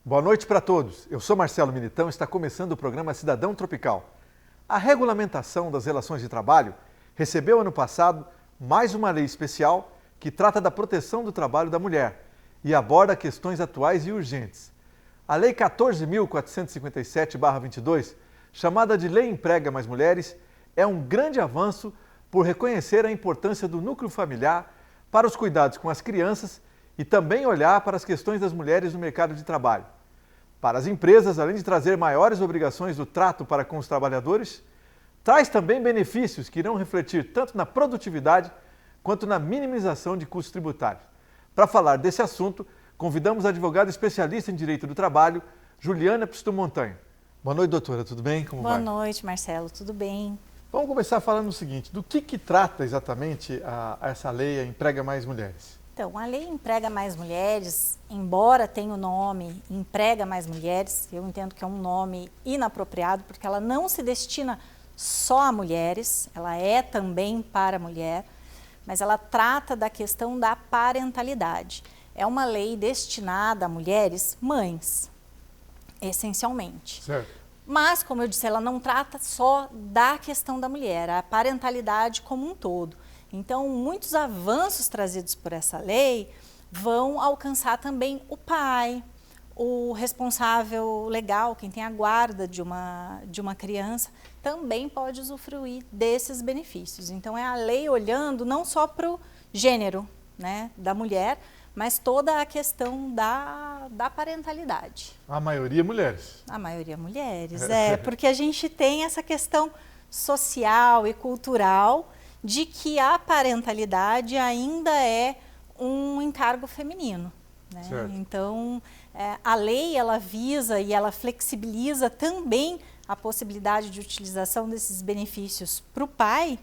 Boa noite para todos. Eu sou Marcelo Militão e está começando o programa Cidadão Tropical. A regulamentação das relações de trabalho recebeu ano passado mais uma lei especial que trata da proteção do trabalho da mulher e aborda questões atuais e urgentes. A Lei 14.457/22, chamada de Lei Emprega Mais Mulheres, é um grande avanço por reconhecer a importância do núcleo familiar para os cuidados com as crianças e também olhar para as questões das mulheres no mercado de trabalho. Para as empresas, além de trazer maiores obrigações do trato para com os trabalhadores, traz também benefícios que irão refletir tanto na produtividade quanto na minimização de custos tributários. Para falar desse assunto, convidamos a advogada especialista em Direito do Trabalho, Juliana Piston Montanha. Boa noite, doutora, tudo bem? Como vai? Boa noite, Marcelo, tudo bem? Vamos começar falando o seguinte, do que trata exatamente essa lei, a Emprega Mais Mulheres? Então, a Lei Emprega Mais Mulheres, embora tenha o nome Emprega Mais Mulheres, eu entendo que é um nome inapropriado, porque ela não se destina só a mulheres, ela é também para a mulher, mas ela trata da questão da parentalidade. É uma lei destinada a mulheres mães, essencialmente. Certo. Mas, como eu disse, ela não trata só da questão da mulher, a parentalidade como um todo. Então, muitos avanços trazidos por essa lei vão alcançar também o pai, o responsável legal, quem tem a guarda de uma criança, também pode usufruir desses benefícios. Então, é a lei olhando não só para o gênero, né, da mulher, mas toda a questão da parentalidade. A maioria mulheres. A maioria mulheres, porque a gente tem essa questão social e cultural de que a parentalidade ainda é um encargo feminino, né? Então, a lei ela visa e ela flexibiliza também a possibilidade de utilização desses benefícios para o pai,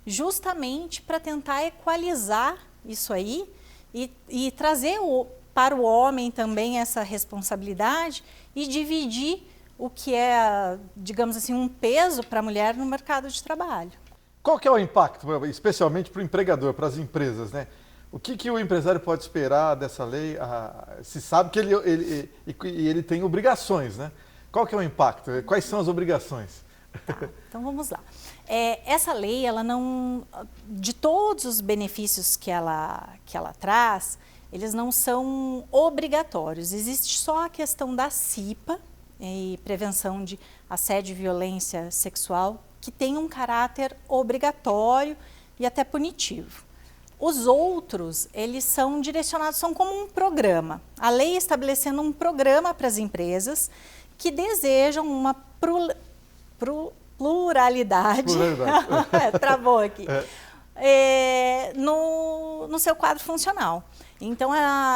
justamente para tentar equalizar isso aí e trazer para o homem também essa responsabilidade e dividir o que é, digamos assim, um peso para a mulher no mercado de trabalho. Qual que é o impacto, especialmente para o empregador, para as empresas, né? O que o empresário pode esperar dessa lei? Se sabe que ele tem obrigações, né? Qual que é o impacto? Quais são as obrigações? Tá, então vamos lá. Essa lei, ela não, de todos os benefícios que ela traz, eles não são obrigatórios. Existe só a questão da CIPA, e prevenção de assédio e violência sexual, que tem um caráter obrigatório e até punitivo. Os outros, eles são direcionados, são como um programa. A lei estabelecendo um programa para as empresas que desejam uma pluralidade. Travou aqui. No seu quadro funcional. Então,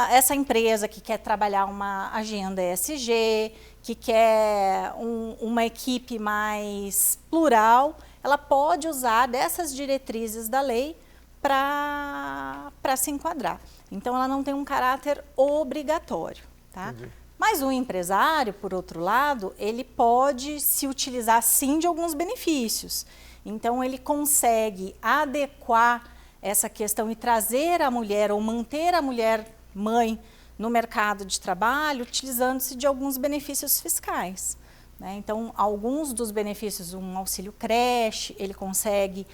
essa empresa que quer trabalhar uma agenda ESG, que quer uma equipe mais plural, ela pode usar dessas diretrizes da lei para se enquadrar. Então, ela não tem um caráter obrigatório, tá? Entendi. Mas o empresário, por outro lado, ele pode se utilizar sim de alguns benefícios. Então, ele consegue adequar essa questão e trazer a mulher ou manter a mulher mãe no mercado de trabalho, utilizando-se de alguns benefícios fiscais, né? Então, alguns dos benefícios, um auxílio creche, ele consegue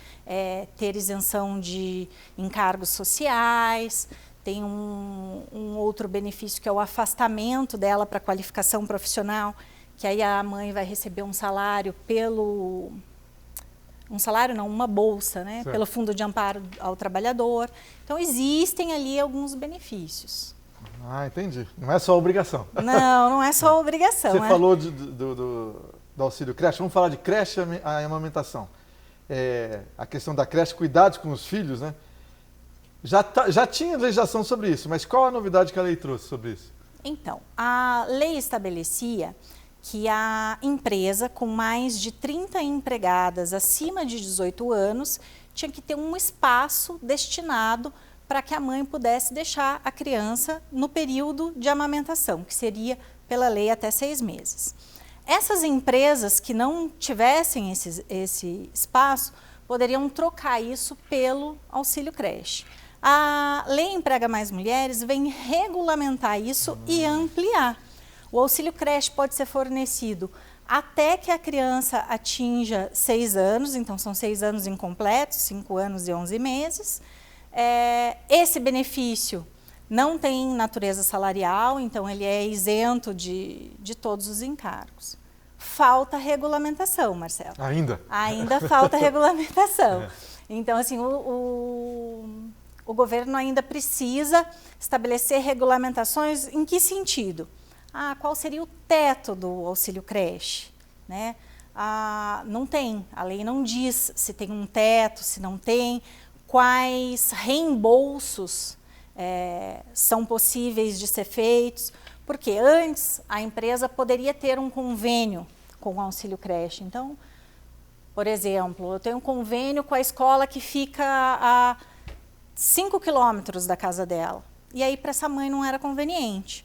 ter isenção de encargos sociais, tem um outro benefício que é o afastamento dela para qualificação profissional, que aí a mãe vai receber um salário uma bolsa, né? Pelo Fundo de Amparo ao Trabalhador. Então, existem ali alguns benefícios. Ah, entendi. Não é só obrigação. Não é só obrigação. Você falou do auxílio creche. Vamos falar de creche e amamentação. A questão da creche, cuidados com os filhos, né? Já tinha legislação sobre isso, mas qual a novidade que a lei trouxe sobre isso? Então, a lei estabelecia que a empresa com mais de 30 empregadas acima de 18 anos tinha que ter um espaço destinado para que a mãe pudesse deixar a criança no período de amamentação, que seria, pela lei, até 6 meses. Essas empresas que não tivessem esse espaço poderiam trocar isso pelo auxílio creche. A Lei Emprega Mais Mulheres vem regulamentar isso e ampliar. O auxílio creche pode ser fornecido até que a criança atinja 6 anos, então são 6 anos incompletos, 5 anos e 11 meses. Esse benefício não tem natureza salarial, então ele é isento de todos os encargos. Falta regulamentação, Marcelo. Ainda? Ainda falta regulamentação. Então, assim, o governo ainda precisa estabelecer regulamentações. Em que sentido? Qual seria o teto do auxílio creche? Né? Não tem, a lei não diz se tem um teto, se não tem, quais reembolsos são possíveis de ser feitos, porque antes a empresa poderia ter um convênio com o auxílio creche. Então, por exemplo, eu tenho um convênio com a escola que fica a 5 quilômetros da casa dela, e aí para essa mãe não era conveniente.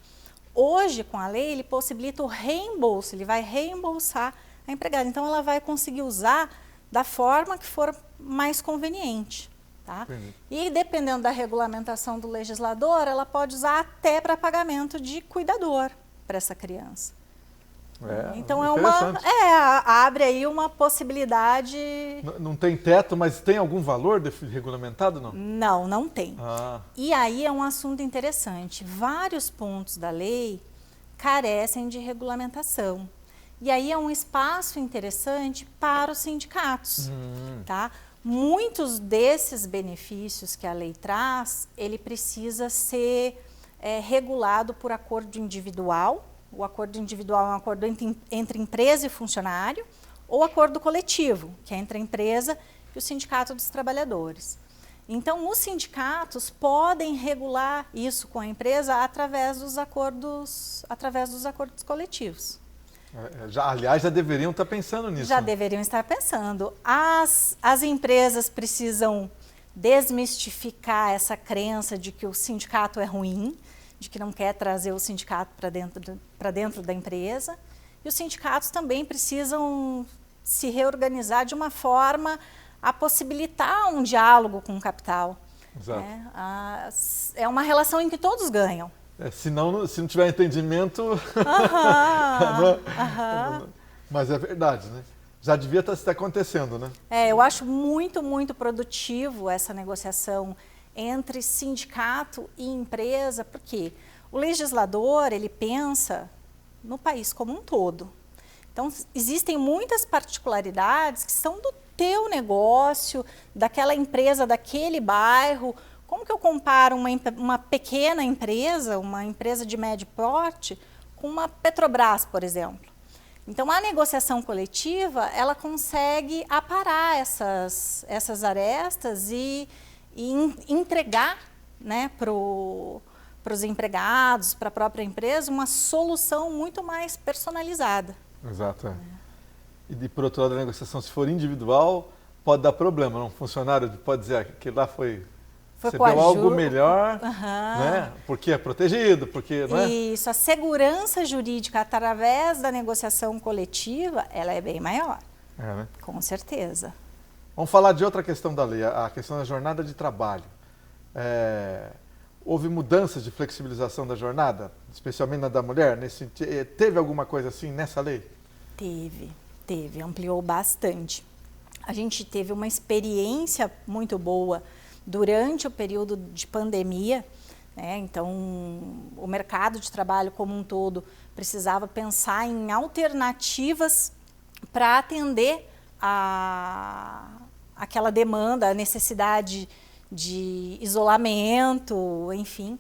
Hoje, com a lei, ele possibilita o reembolso, ele vai reembolsar a empregada. Então, ela vai conseguir usar da forma que for mais conveniente. Tá? E, dependendo da regulamentação do legislador, ela pode usar até para pagamento de cuidador para essa criança. Então, abre aí uma possibilidade... Não tem teto, mas tem algum valor regulamentado, não? Não, não tem. E aí é um assunto interessante. Vários pontos da lei carecem de regulamentação. E aí é um espaço interessante para os sindicatos. Tá? Muitos desses benefícios que a lei traz, ele precisa ser regulado por acordo individual. O acordo individual é um acordo entre empresa e funcionário, ou acordo coletivo, que é entre a empresa e o sindicato dos trabalhadores. Então, os sindicatos podem regular isso com a empresa através dos acordos coletivos. Aliás, já deveriam estar pensando nisso. Já deveriam estar pensando. As empresas precisam desmistificar essa crença de que o sindicato é ruim, de que não quer trazer o sindicato para dentro da empresa. E os sindicatos também precisam se reorganizar de uma forma a possibilitar um diálogo com o capital. Exato. É uma relação em que todos ganham. Se não tiver entendimento... Mas é verdade, né? Já devia estar acontecendo, né? Eu acho muito, muito produtivo essa negociação entre sindicato e empresa, porque o legislador, ele pensa no país como um todo. Então, existem muitas particularidades que são do teu negócio, daquela empresa, daquele bairro. Como que eu comparo uma pequena empresa, uma empresa de médio porte, com uma Petrobras, por exemplo? Então, a negociação coletiva, ela consegue aparar essas arestas e entregar, né, para os empregados, para a própria empresa, uma solução muito mais personalizada. Exato. E por outro lado, a negociação, se for individual, pode dar problema. Um funcionário pode dizer que lá foi você deu algo melhor, né? Porque é protegido, porque... Não é? Isso, a segurança jurídica através da negociação coletiva, ela é bem maior, né? Com certeza. Vamos falar de outra questão da lei, a questão da jornada de trabalho. Houve mudanças de flexibilização da jornada, especialmente na da mulher? Teve alguma coisa assim nessa lei? Teve, ampliou bastante. A gente teve uma experiência muito boa durante o período de pandemia, né? Então, o mercado de trabalho como um todo precisava pensar em alternativas para atender aquela demanda, a necessidade de isolamento, enfim.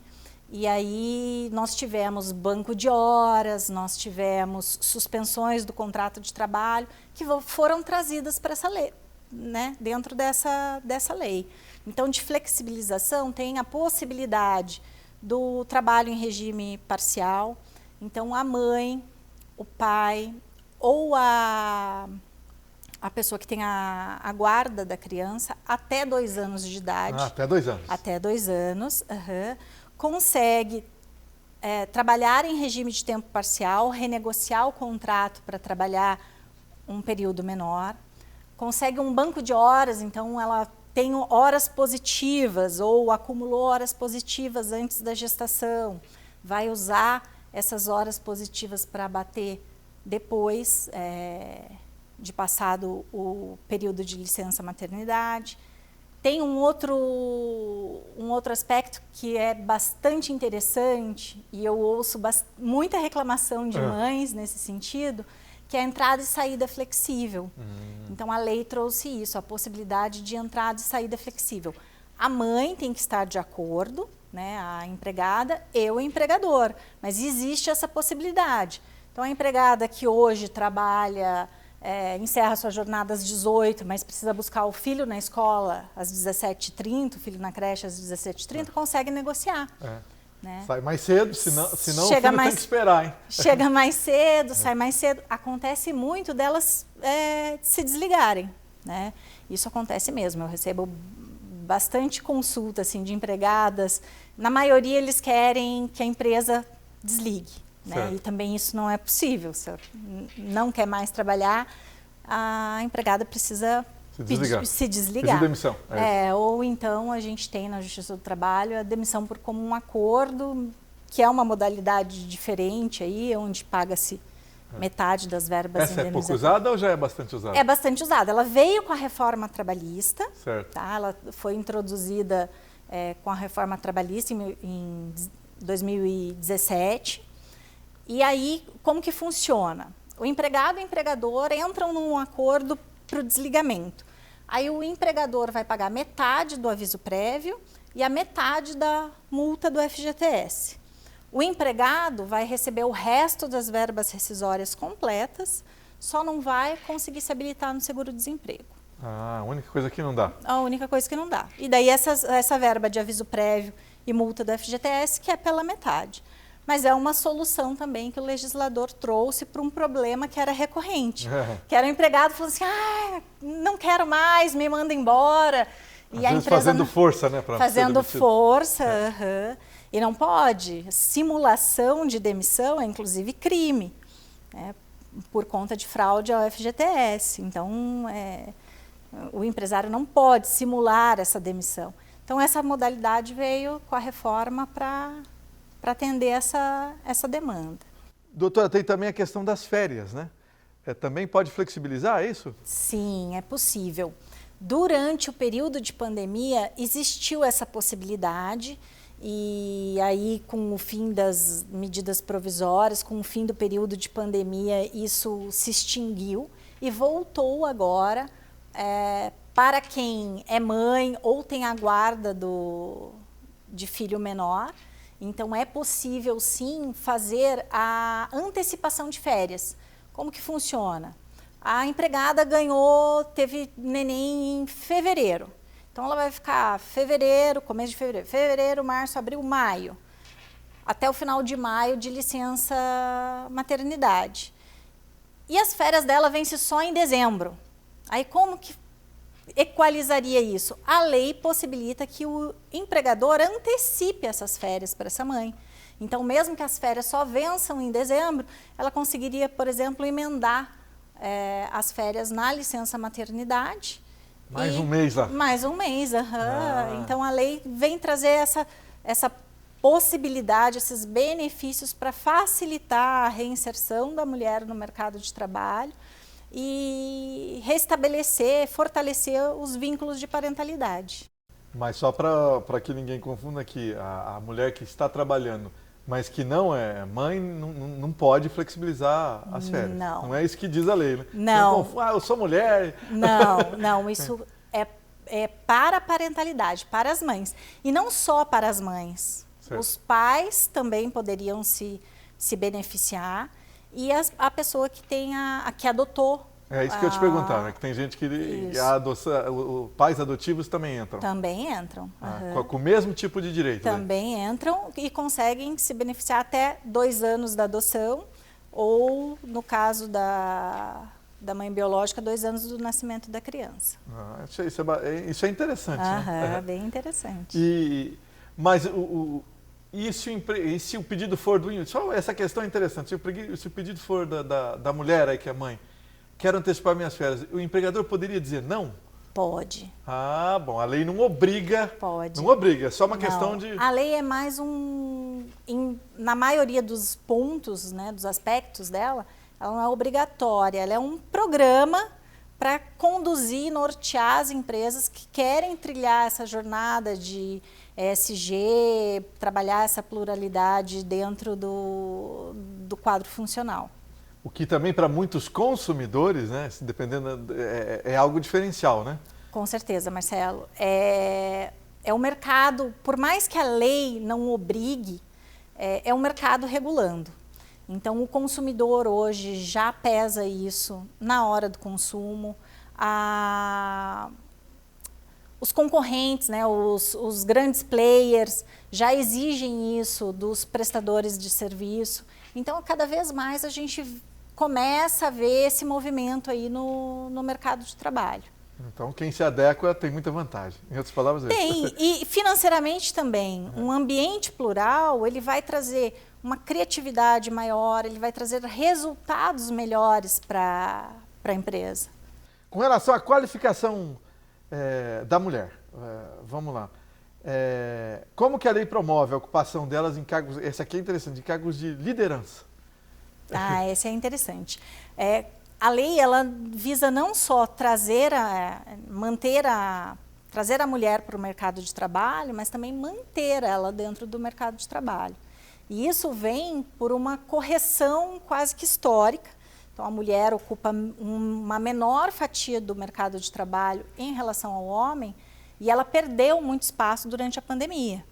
E aí nós tivemos banco de horas, nós tivemos suspensões do contrato de trabalho que foram trazidas para essa lei, né, dentro dessa lei. Então, de flexibilização tem a possibilidade do trabalho em regime parcial. Então, a mãe, o pai ou a pessoa que tem a guarda da criança até 2 anos de idade. Até 2 anos. Até 2 anos, consegue trabalhar em regime de tempo parcial, renegociar o contrato para trabalhar um período menor, consegue um banco de horas, então ela tem horas positivas ou acumulou horas positivas antes da gestação, vai usar essas horas positivas para bater depois de passado o período de licença maternidade. Tem um outro aspecto que é bastante interessante, e eu ouço muita reclamação de mães nesse sentido, que é a entrada e saída flexível. Então, a lei trouxe isso, a possibilidade de entrada e saída flexível. A mãe tem que estar de acordo, né, a empregada e o empregador, mas existe essa possibilidade. Então, a empregada que hoje trabalha, encerra sua jornada às 18, mas precisa buscar o filho na escola às 17h30, o filho na creche às 17h30, consegue negociar. Né? Sai mais cedo, senão o filho tem que esperar, hein? Chega mais cedo, sai mais cedo. Acontece muito delas se desligarem, né? Isso acontece mesmo. Eu recebo bastante consulta assim, de empregadas. Na maioria, eles querem que a empresa desligue. Né? E também isso não é possível. Se não quer mais trabalhar, a empregada precisa se desligar. Pedir demissão. Ou então a gente tem na Justiça do Trabalho a demissão por comum acordo, que é uma modalidade diferente aí, onde paga-se metade das verbas indenizatórias. Essa é pouco usada ou já é bastante usada? É bastante usada. Ela veio com a reforma trabalhista. Certo. Tá? Ela foi introduzida com a reforma trabalhista em 2017. E aí, como que funciona? O empregado e o empregador entram num acordo para o desligamento. Aí o empregador vai pagar metade do aviso prévio e a metade da multa do FGTS. O empregado vai receber o resto das verbas rescisórias completas, só não vai conseguir se habilitar no seguro-desemprego. A única coisa que não dá. A única coisa que não dá. E daí essa verba de aviso prévio e multa do FGTS, que é pela metade. Mas é uma solução também que o legislador trouxe para um problema que era recorrente. Que era o empregado falando assim, não quero mais, me manda embora. E a empresa fazendo força, né? Fazendo força, e não pode. Simulação de demissão é inclusive crime, né, por conta de fraude ao FGTS. Então, o empresário não pode simular essa demissão. Então, essa modalidade veio com a reforma para atender essa demanda. Doutora, tem também a questão das férias, né? Também pode flexibilizar isso? Sim, é possível. Durante o período de pandemia, existiu essa possibilidade e aí, com o fim das medidas provisórias, com o fim do período de pandemia, isso se extinguiu e voltou agora para quem é mãe ou tem a guarda de filho menor. Então, é possível, sim, fazer a antecipação de férias. Como que funciona? A empregada teve neném em fevereiro. Então, ela vai ficar começo de fevereiro, março, abril, maio. Até o final de maio de licença maternidade. E as férias dela vencem só em dezembro. Aí, como que equalizaria isso? A lei possibilita que o empregador antecipe essas férias para essa mãe. Então, mesmo que as férias só vençam em dezembro, ela conseguiria, por exemplo, emendar as férias na licença maternidade. Mais um mês lá. Mais um mês, Então, a lei vem trazer essa possibilidade, esses benefícios para facilitar a reinserção da mulher no mercado de trabalho e restabelecer, fortalecer os vínculos de parentalidade. Mas só para que ninguém confunda aqui, a mulher que está trabalhando, mas que não é mãe, não pode flexibilizar as férias. Não. Não é isso que diz a lei, né? Não. Eu sou mulher. Não, isso é para a parentalidade, para as mães. E não só para as mães. Certo. Os pais também poderiam se beneficiar. E a pessoa que adotou. É isso que eu ia te perguntar, né? Que tem gente que pais adotivos também entram. Também entram. Com o mesmo tipo de direito. Também entram e conseguem se beneficiar até 2 anos da adoção ou, no caso da mãe biológica, 2 anos do nascimento da criança. Isso é interessante, né? Bem interessante. Mas e se o pedido for só essa questão é interessante. Se o pedido for da mulher aí que é mãe, quero antecipar minhas férias, o empregador poderia dizer não? Pode. Bom, a lei não obriga. Pode. Não obriga, é só uma questão de... A lei é mais um na maioria dos pontos, né, dos aspectos dela, ela não é obrigatória, ela é um programa para conduzir e nortear as empresas que querem trilhar essa jornada de ESG, trabalhar essa pluralidade dentro do quadro funcional. O que também para muitos consumidores, né, dependendo, é algo diferencial, né? Com certeza, Marcelo. É um mercado, por mais que a lei não obrigue, é um mercado regulando. Então, o consumidor hoje já pesa isso na hora do consumo. Os concorrentes, né, os grandes players já exigem isso dos prestadores de serviço. Então, cada vez mais a gente começa a ver esse movimento aí no mercado de trabalho. Então, quem se adequa tem muita vantagem. Em outras palavras, tem. E financeiramente também. Um ambiente plural, ele vai trazer uma criatividade maior, ele vai trazer resultados melhores para a empresa. Com relação à qualificação da mulher, vamos lá. Como que a lei promove a ocupação delas em cargos, esse aqui é interessante, em cargos de liderança? Esse é interessante. A lei, ela visa não só trazer a mulher para o mercado de trabalho, mas também manter ela dentro do mercado de trabalho. E isso vem por uma correção quase que histórica. Então, a mulher ocupa uma menor fatia do mercado de trabalho em relação ao homem, e ela perdeu muito espaço durante a pandemia,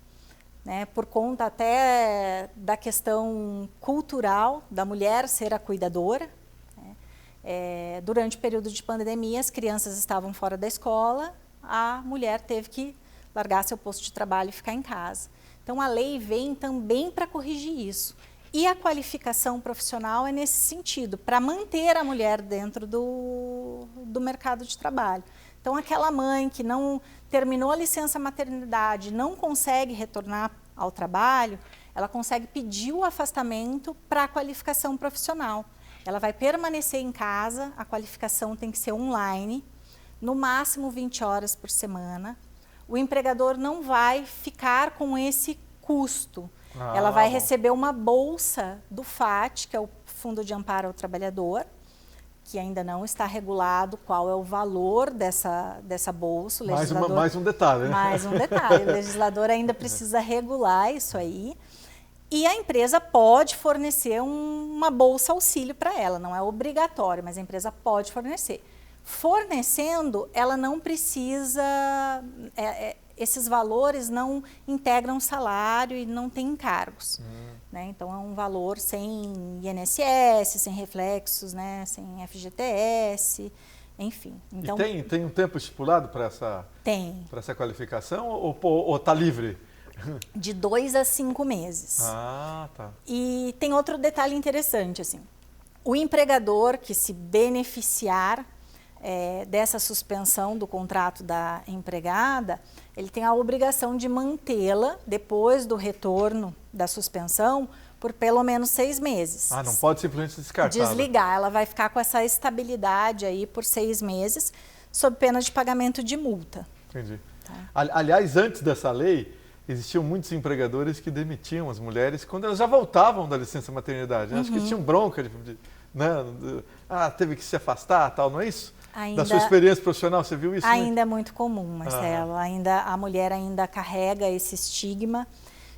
né, por conta até da questão cultural da mulher ser a cuidadora. Durante o período de pandemia, as crianças estavam fora da escola, a mulher teve que largar seu posto de trabalho e ficar em casa. Então, a lei vem também para corrigir isso. E a qualificação profissional é nesse sentido, para manter a mulher dentro do mercado de trabalho. Então, aquela mãe que não terminou a licença maternidade, não consegue retornar ao trabalho, ela consegue pedir o afastamento para a qualificação profissional. Ela vai permanecer em casa, a qualificação tem que ser online, no máximo 20 horas por semana. O empregador não vai ficar com esse custo. Ela vai receber uma bolsa do FAT, que é o Fundo de Amparo ao Trabalhador, que ainda não está regulado qual é o valor dessa bolsa. Mais um detalhe, né? Mais um detalhe. O legislador ainda precisa regular isso aí. E a empresa pode fornecer uma bolsa auxílio para ela, não é obrigatório, mas a empresa pode fornecer. Fornecendo, ela não precisa, esses valores não integram salário e não tem encargos. Né? Então, é um valor sem INSS, sem reflexos, né? Sem FGTS, enfim. Então, e tem um tempo estipulado para essa qualificação ou está livre? De 2 a 5 meses. Tá. E tem outro detalhe interessante, assim. O empregador que se beneficiar dessa suspensão do contrato da empregada, ele tem a obrigação de mantê-la depois do retorno da suspensão por pelo menos 6 meses. Não pode simplesmente descartar. Desligar, ela vai ficar com essa estabilidade aí por 6 meses, sob pena de pagamento de multa. Entendi. Tá. Aliás, antes dessa lei, existiam muitos empregadores que demitiam as mulheres quando elas já voltavam da licença maternidade. Né? Acho que tinham bronca, teve que se afastar, tal, não é isso? Da sua experiência profissional, você viu isso? Ainda é muito comum, Marcelo. A mulher ainda carrega esse estigma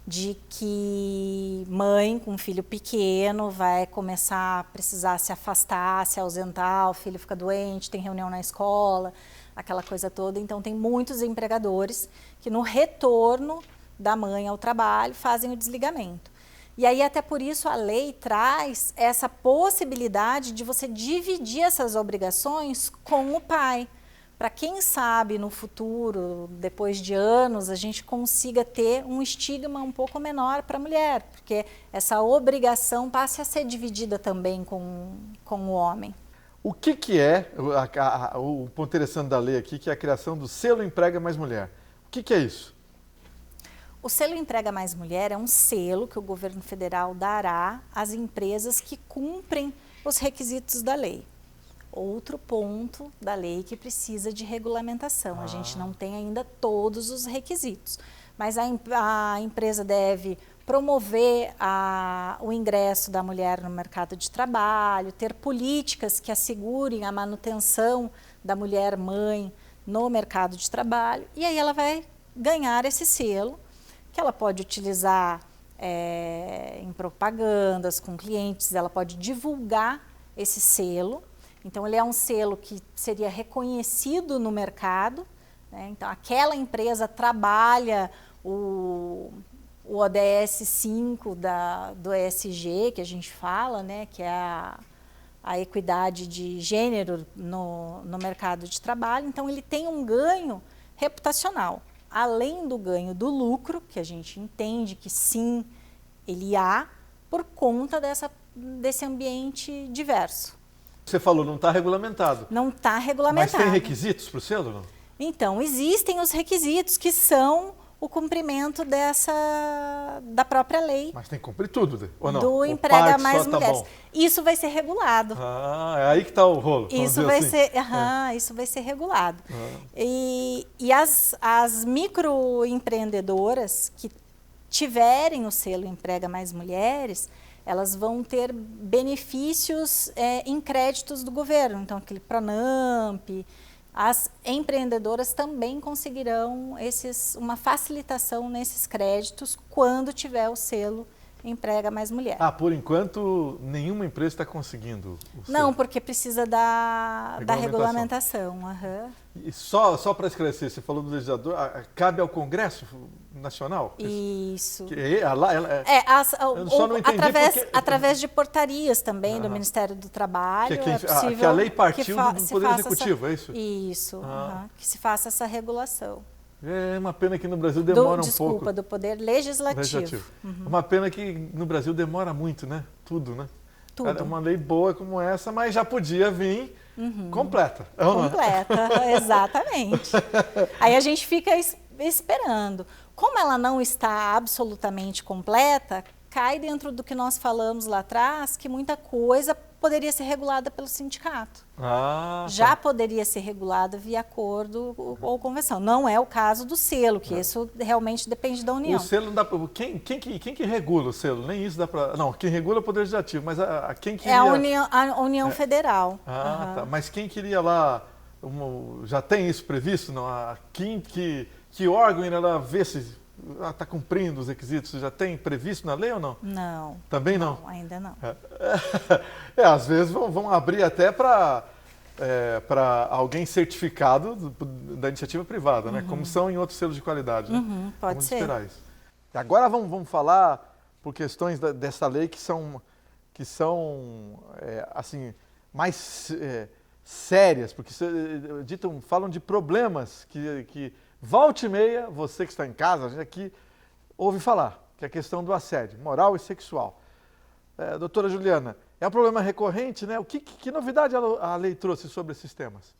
de que mãe com filho pequeno vai começar a precisar se afastar, se ausentar, o filho fica doente, tem reunião na escola, aquela coisa toda. Então, tem muitos empregadores que no retorno da mãe ao trabalho fazem o desligamento. E aí, até por isso, a lei traz essa possibilidade de você dividir essas obrigações com o pai. Para quem sabe, no futuro, depois de anos, a gente consiga ter um estigma um pouco menor para a mulher, porque essa obrigação passe a ser dividida também com o homem. O que é, o ponto interessante da lei aqui, que é a criação do selo Emprega Mais Mulher. O que é isso? O selo Emprega Mais Mulher é um selo que o governo federal dará às empresas que cumprem os requisitos da lei. Outro ponto da lei que precisa de regulamentação. A gente não tem ainda todos os requisitos, mas a empresa deve promover o ingresso da mulher no mercado de trabalho, ter políticas que assegurem a manutenção da mulher mãe no mercado de trabalho, e aí ela vai ganhar esse selo, que ela pode utilizar em propagandas com clientes, ela pode divulgar esse selo. Então, ele é um selo que seria reconhecido no mercado, né? Então, aquela empresa trabalha o ODS 5 do ESG, que a gente fala, né? Que é a equidade de gênero no mercado de trabalho. Então, ele tem um ganho reputacional, além do ganho do lucro, que a gente entende que sim, ele há, por conta desse ambiente diverso. Você falou, não está regulamentado. Não está regulamentado. Mas tem requisitos para o selo, não? Então, existem os requisitos que são o cumprimento da própria lei. Mas tem que cumprir tudo, ou não? Do Emprega Mais tá Mulheres. Bom. Isso vai ser regulado. Ah, é aí que está o rolo. Isso vai ser regulado. E as microempreendedoras que tiverem o selo Emprega Mais Mulheres, elas vão ter benefícios em créditos do governo. Então, aquele Pronamp, as empreendedoras também conseguirão uma facilitação nesses créditos quando tiver o selo Emprega Mais Mulher. Por enquanto, nenhuma empresa está conseguindo o selo. Não, porque precisa da regulamentação. E só para esclarecer, você falou do legislador, cabe ao Congresso Nacional? Isso. Eu só não entendi através de portarias também do Ministério do Trabalho. Que a lei partiu do Poder Executivo, é isso? Isso, que se faça essa regulação. É uma pena que no Brasil demora um pouco. Desculpa, do Poder Legislativo. Uma pena que no Brasil demora muito, né? Tudo, né? Tudo. É uma lei boa como essa, mas já podia vir completa. Completa, exatamente. Aí a gente fica esperando. Como ela não está absolutamente completa, cai dentro do que nós falamos lá atrás, que muita coisa poderia ser regulada pelo sindicato. Já poderia ser regulada via acordo ou convenção. Não é o caso do selo, que isso realmente depende da União. O selo não dá para... Quem que regula o selo? Nem isso dá para... Não, quem regula é o Poder Legislativo, mas quem queria... É a União Federal. Tá. Mas quem queria lá... Já tem isso previsto? Não? Que órgão irá lá ver se está cumprindo os requisitos? Já tem previsto na lei ou não? Não. Também não? Ainda não. Às vezes vão abrir até para alguém certificado da iniciativa privada, né? Como são em outros selos de qualidade. Né? Pode vamos ser. Esperar isso. Agora vamos falar por questões dessa lei que são assim, mais sérias, porque falam de problemas que volta e meia, você que está em casa, a gente aqui ouve falar, que é a questão do assédio moral e sexual. Doutora Juliana, é um problema recorrente, né? Que novidade a lei trouxe sobre esses temas?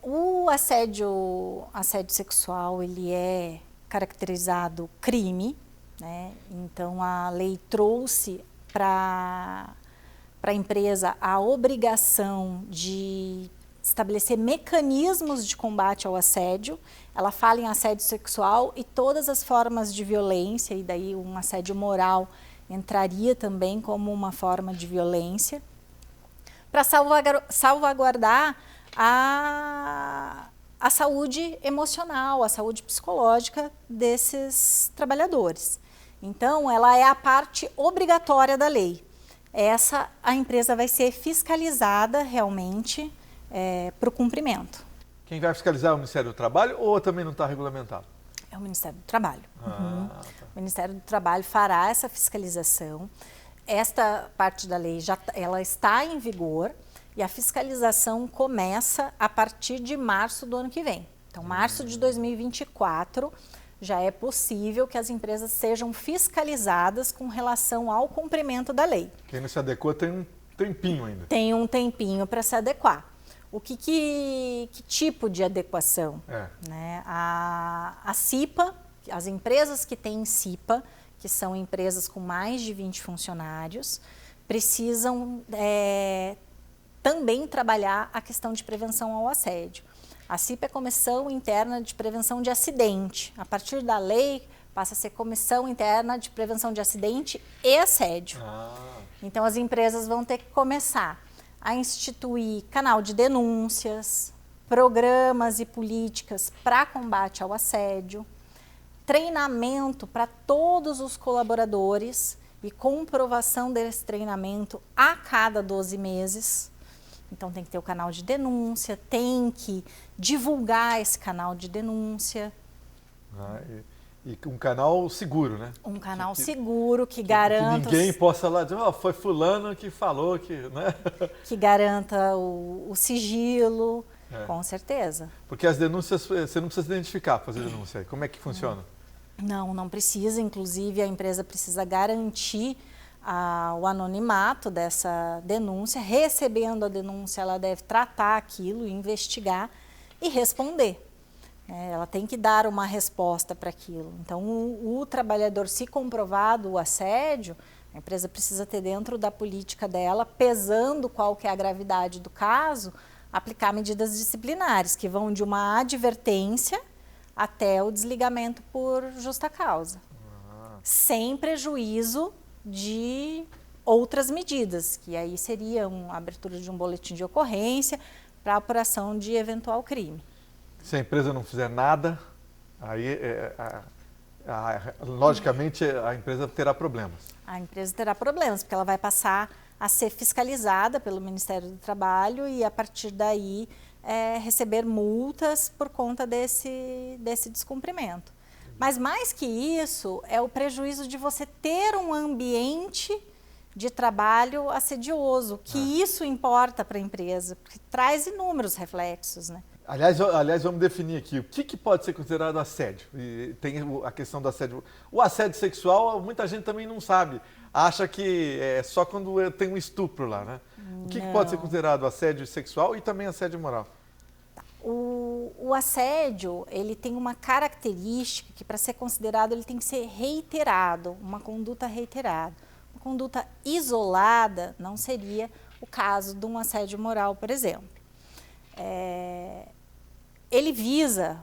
O assédio sexual, ele é caracterizado crime, né? Então, a lei trouxe para a empresa a obrigação de estabelecer mecanismos de combate ao assédio. Ela fala em assédio sexual e todas as formas de violência, e daí um assédio moral entraria também como uma forma de violência, para salvaguardar a saúde emocional, a saúde psicológica desses trabalhadores. Então, ela é a parte obrigatória da lei. A empresa vai ser fiscalizada realmente para o cumprimento. Quem vai fiscalizar é o Ministério do Trabalho ou também não está regulamentado? É o Ministério do Trabalho. Tá. O Ministério do Trabalho fará essa fiscalização. Esta parte da lei ela está em vigor e a fiscalização começa a partir de março do ano que vem. Então, março de 2024, já é possível que as empresas sejam fiscalizadas com relação ao cumprimento da lei. Quem não se adequou tem um tempinho ainda. Tem um tempinho para se adequar. Que tipo de adequação? Né? A CIPA, as empresas que têm CIPA, que são empresas com mais de 20 funcionários, precisam também trabalhar a questão de prevenção ao assédio. A CIPA é a Comissão Interna de Prevenção de Acidente. A partir da lei, passa a ser Comissão Interna de Prevenção de Acidente e Assédio. Então, as empresas vão ter que começar a instituir canal de denúncias, programas e políticas para combate ao assédio, treinamento para todos os colaboradores e comprovação desse treinamento a cada 12 meses. Então, tem que ter o canal de denúncia, tem que divulgar esse canal de denúncia. E um canal seguro, né? Um canal seguro que garanta... Que ninguém possa lá dizer, foi fulano que falou que... Né? Que garanta o sigilo, com certeza. Porque as denúncias, você não precisa identificar para fazer denúncia. Como é que funciona? Não precisa. Inclusive, a empresa precisa garantir o anonimato dessa denúncia. Recebendo a denúncia, ela deve tratar aquilo, investigar e responder. Ela tem que dar uma resposta para aquilo. Então, o trabalhador, se comprovado o assédio, a empresa precisa ter dentro da política dela, pesando qual que é a gravidade do caso, aplicar medidas disciplinares, que vão de uma advertência até o desligamento por justa causa. Sem prejuízo de outras medidas, que aí seria a abertura de um boletim de ocorrência para a apuração de eventual crime. Se a empresa não fizer nada, aí, logicamente, a empresa terá problemas. A empresa terá problemas, porque ela vai passar a ser fiscalizada pelo Ministério do Trabalho e, a partir daí, receber multas por conta desse descumprimento. Mas, mais que isso, é o prejuízo de você ter um ambiente de trabalho assedioso, que isso importa para a empresa, porque traz inúmeros reflexos, né? Aliás, vamos definir aqui o que pode ser considerado assédio. E tem a questão do assédio. O assédio sexual, muita gente também não sabe. Acha que é só quando tem um estupro lá, né? O que pode ser considerado assédio sexual e também assédio moral? O assédio, ele tem uma característica que, para ser considerado, ele tem que ser reiterado, uma conduta reiterada. Uma conduta isolada não seria o caso de um assédio moral, por exemplo. Ele visa,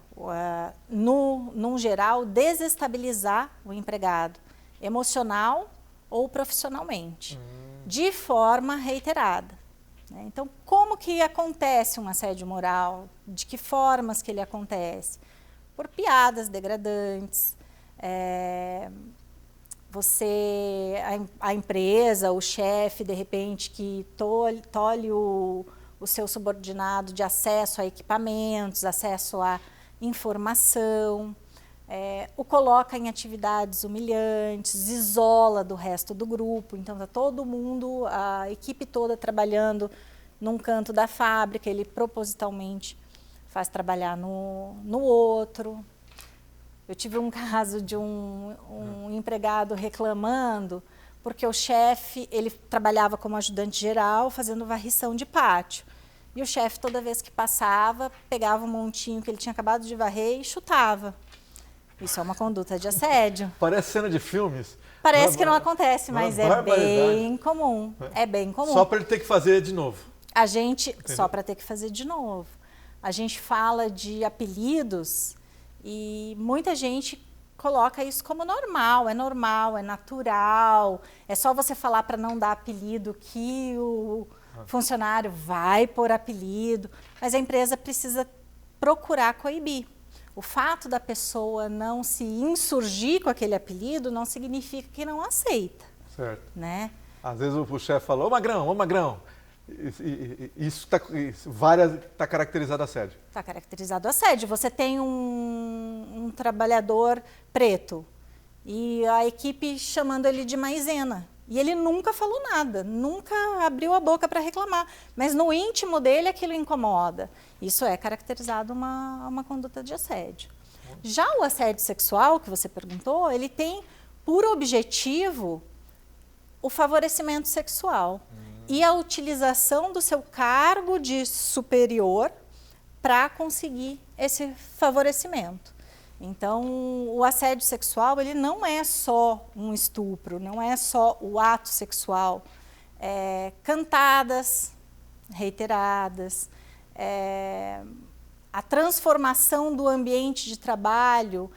no geral, desestabilizar o empregado emocional ou profissionalmente, de forma reiterada. Então, como que acontece um assédio moral? De que formas que ele acontece? Por piadas degradantes, a empresa, o chefe, de repente, que tolhe o seu subordinado de acesso a equipamentos, acesso à informação, o coloca em atividades humilhantes, isola do resto do grupo. Então, está todo mundo, a equipe toda trabalhando num canto da fábrica, ele propositalmente faz trabalhar no outro. Eu tive um caso de um empregado reclamando porque o chefe, ele trabalhava como ajudante geral, fazendo varrição de pátio. E o chefe, toda vez que passava, pegava um montinho que ele tinha acabado de varrer e chutava. Isso é uma conduta de assédio. Parece cena de filmes. Parece que não acontece, mas é bem comum. É bem comum. Só para ele ter que fazer de novo. Só para ter que fazer de novo. A gente fala de apelidos e muita gente coloca isso como normal, é natural. É só você falar para não dar apelido que o funcionário vai pôr apelido, mas a empresa precisa procurar coibir. O fato da pessoa não se insurgir com aquele apelido não significa que não aceita. Certo. Né? Às vezes o chefe fala, ô Magrão. Isso está caracterizado assédio. Está caracterizado assédio. Você tem um trabalhador preto e a equipe chamando ele de maisena. E ele nunca falou nada, nunca abriu a boca para reclamar. Mas no íntimo dele aquilo incomoda. Isso é caracterizado uma conduta de assédio. Já o assédio sexual, que você perguntou, ele tem por objetivo o favorecimento sexual e a utilização do seu cargo de superior para conseguir esse favorecimento. Então, o assédio sexual, ele não é só um estupro, não é só o ato sexual. Cantadas reiteradas, a transformação do ambiente de trabalho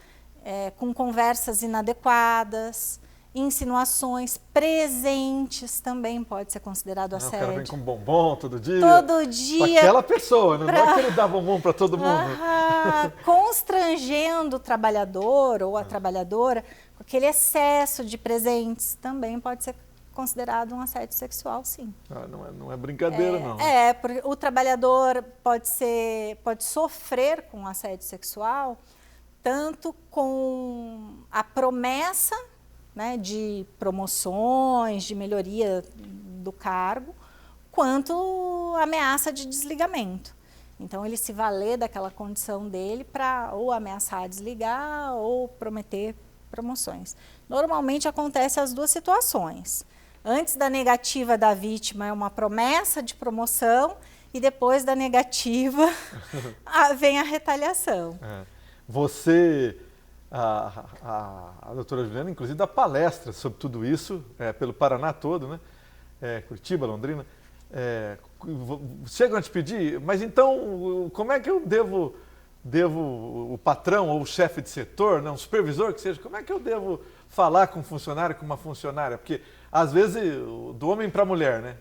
com conversas inadequadas, insinuações, presentes também pode ser considerado assédio. O cara vem com bombom todo dia. Todo dia. Aquela pessoa, não é que ele dá bombom para todo mundo. Constrangendo o trabalhador ou a trabalhadora com aquele excesso de presentes também pode ser considerado um assédio sexual, sim. Não é brincadeira, não. Porque o trabalhador pode sofrer com assédio sexual tanto com a promessa, né, de promoções, de melhoria do cargo, quanto ameaça de desligamento. Então, ele se valer daquela condição dele para ou ameaçar desligar ou prometer promoções. Normalmente, acontece as duas situações. Antes da negativa da vítima é uma promessa de promoção e depois da negativa vem a retaliação. Você... A doutora Juliana, inclusive, dá palestras sobre tudo isso, pelo Paraná todo, né? Curitiba, Londrina. Chegam a te pedir, mas então, como é que eu devo o patrão ou o chefe de setor, né, um supervisor que seja, como é que eu devo falar com um funcionário, com uma funcionária? Porque, às vezes, do homem para a mulher, né?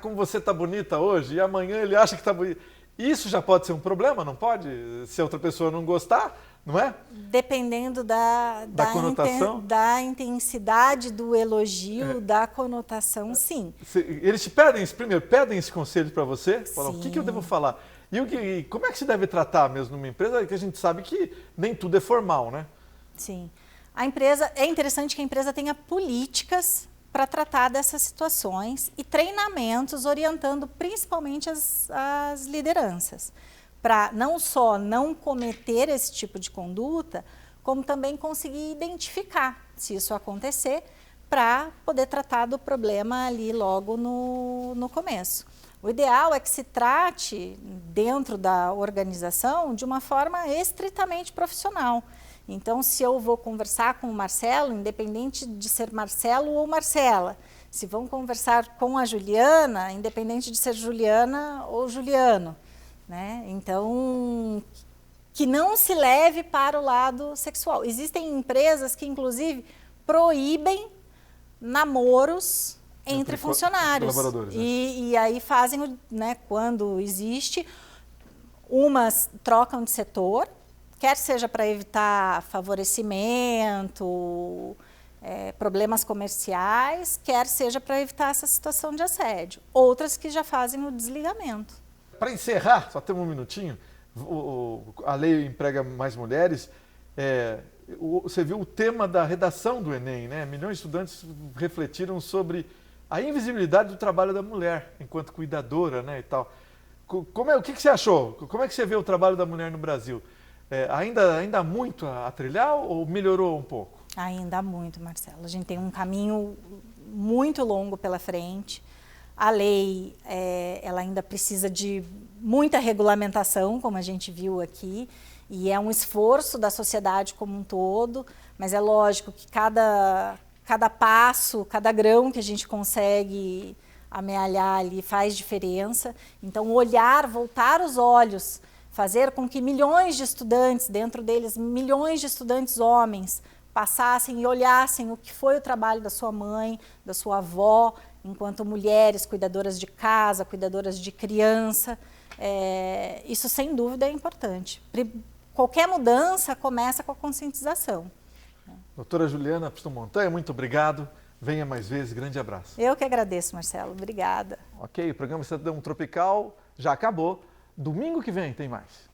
Como você está bonita hoje, e amanhã ele acha que está bonita. Isso já pode ser um problema, não pode? Se a outra pessoa não gostar, não é? Dependendo da conotação, da intensidade do elogio, da conotação, sim. Eles te pedem, primeiro, pedem esse conselho para você? Falam, o que eu devo falar? E como é que se deve tratar mesmo numa empresa que a gente sabe que nem tudo é formal, né? Sim. A empresa, é interessante que a empresa tenha políticas para tratar dessas situações e treinamentos orientando principalmente as lideranças, para não só não cometer esse tipo de conduta, como também conseguir identificar se isso acontecer, para poder tratar do problema ali logo no começo. O ideal é que se trate dentro da organização de uma forma estritamente profissional. Então, se eu vou conversar com o Marcelo, independente de ser Marcelo ou Marcela, se vão conversar com a Juliana, independente de ser Juliana ou Juliano, né? Então, que não se leve para o lado sexual. Existem empresas que, inclusive, proíbem namoros entre funcionários. Colaboradores, né? E aí fazem, né, quando existe, umas trocam de setor, quer seja para evitar favorecimento, problemas comerciais, quer seja para evitar essa situação de assédio. Outras que já fazem o desligamento. Para encerrar, só temos um minutinho, a lei emprega mais mulheres. Você viu o tema da redação do Enem, né? Milhões de estudantes refletiram sobre a invisibilidade do trabalho da mulher enquanto cuidadora, né, e tal. O que você achou? Como é que você vê o trabalho da mulher no Brasil? Ainda há muito a trilhar ou melhorou um pouco? Ainda há muito, Marcelo. A gente tem um caminho muito longo pela frente. A lei ela ainda precisa de muita regulamentação, como a gente viu aqui, e é um esforço da sociedade como um todo, mas é lógico que cada passo, cada grão que a gente consegue amealhar ali faz diferença. Então, voltar os olhos, fazer com que milhões de estudantes, dentro deles milhões de estudantes homens, passassem e olhassem o que foi o trabalho da sua mãe, da sua avó, enquanto mulheres cuidadoras de casa, cuidadoras de criança. Isso, sem dúvida, é importante. Qualquer mudança começa com a conscientização. Doutora Juliana Piston Montanha, muito obrigado. Venha mais vezes, grande abraço. Eu que agradeço, Marcelo. Obrigada. Ok, o programa Estadão Tropical já acabou. Domingo que vem tem mais.